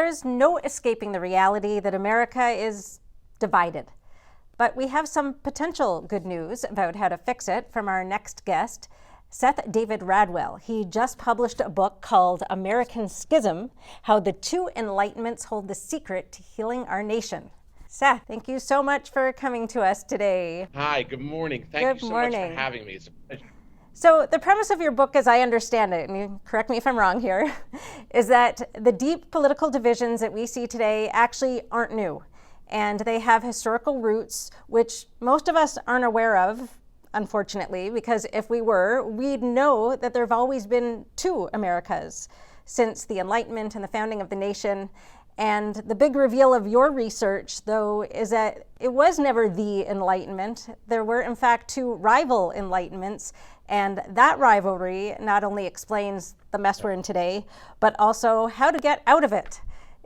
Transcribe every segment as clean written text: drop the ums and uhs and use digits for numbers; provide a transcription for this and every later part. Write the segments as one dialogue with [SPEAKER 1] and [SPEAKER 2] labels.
[SPEAKER 1] There's no escaping the reality that America is divided. But we have some potential good news about how to fix it from our next guest, Seth David Radwell. He just published a book called American Schism: How the Two Enlightenments Hold the Secret to Healing Our Nation. Seth, thank you so much for coming to us today.
[SPEAKER 2] Hi, good morning. Thank you so much for having me. It's a pleasure.
[SPEAKER 1] So the premise of your book, as I understand it, and you correct me if I'm wrong here, is that the deep political divisions that we see today actually aren't new. And they have historical roots, which most of us aren't aware of, unfortunately, because if we were, we'd know that there have always been two Americas since the Enlightenment and the founding of the nation. And the big reveal of your research, though, is that it was never the Enlightenment. There were, in fact, two rival Enlightenments. And that rivalry not only explains the mess we're in today, but also how to get out of it.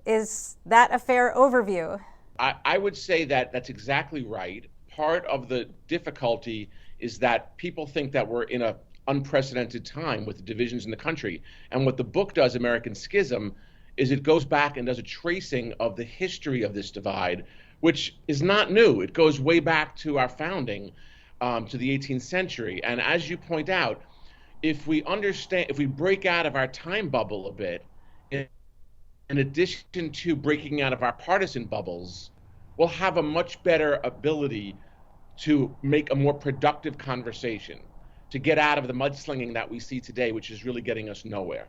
[SPEAKER 1] Is that a fair overview?
[SPEAKER 2] I would say that that's exactly right. Part of the difficulty is that people think that we're in an unprecedented time with the divisions in the country. And what the book does, American Schism, is it goes back and does a tracing of the history of this divide, which is not new. It goes way back to our founding, to the 18th century. And as you point out, if we break out of our time bubble a bit, in addition to breaking out of our partisan bubbles, we'll have a much better ability to make a more productive conversation, to get out of the mudslinging that we see today, which is really getting us nowhere.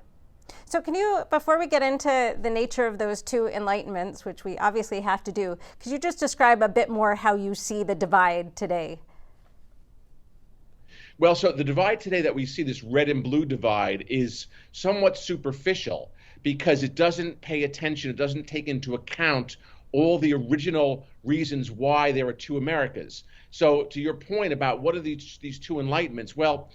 [SPEAKER 1] So can you, before we get into the nature of those two enlightenments, which we obviously have to do, could you just describe a bit more how you see the divide today?
[SPEAKER 2] Well, so the divide today that we see, this red and blue divide, is somewhat superficial because it doesn't pay attention, it doesn't take into account all the original reasons why there are two Americas. So to your point about what are these two enlightenments, well,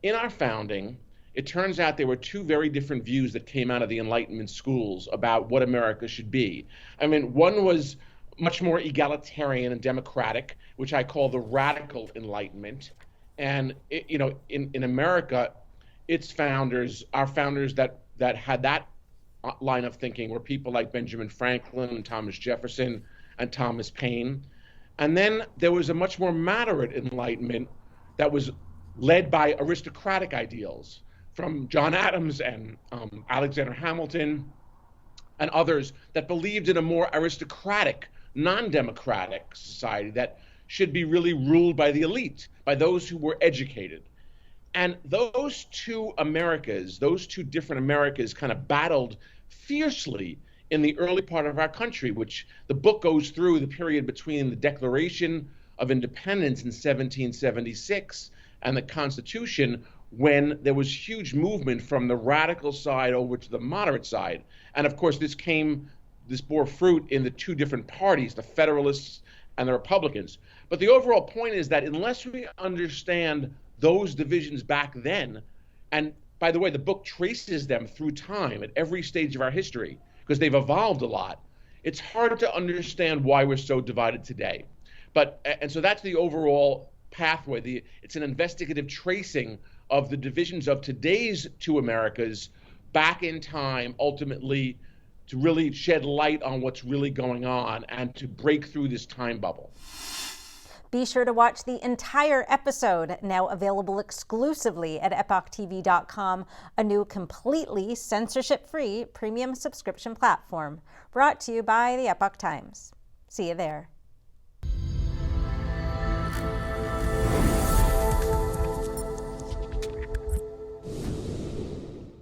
[SPEAKER 2] in our founding, it turns out there were two very different views that came out of the Enlightenment schools about what America should be. I mean, one was much more egalitarian and democratic, which I call the radical Enlightenment. And in America, its founders, our founders that had that line of thinking were people like Benjamin Franklin and Thomas Jefferson and Thomas Paine. And then there was a much more moderate Enlightenment that was led by aristocratic ideals from John Adams and Alexander Hamilton and others that believed in a more aristocratic, non-democratic society that should be really ruled by the elite, by those who were educated. And those two Americas, those two different Americas kind of battled fiercely in the early part of our country, which the book goes through the period between the Declaration of Independence in 1776 and the Constitution, when there was huge movement from the radical side over to the moderate side. And of course, this bore fruit in the two different parties, the Federalists and the Republicans. But the overall point is that unless we understand those divisions back then, and by the way, the book traces them through time at every stage of our history, because they've evolved a lot, it's hard to understand why we're so divided today. And so that's the overall pathway. It's an investigative tracing of the divisions of today's two Americas back in time, ultimately to really shed light on what's really going on and to break through this time bubble.
[SPEAKER 1] Be sure to watch the entire episode, now available exclusively at EpochTV.com, a new completely censorship-free premium subscription platform brought to you by the Epoch Times. See you there.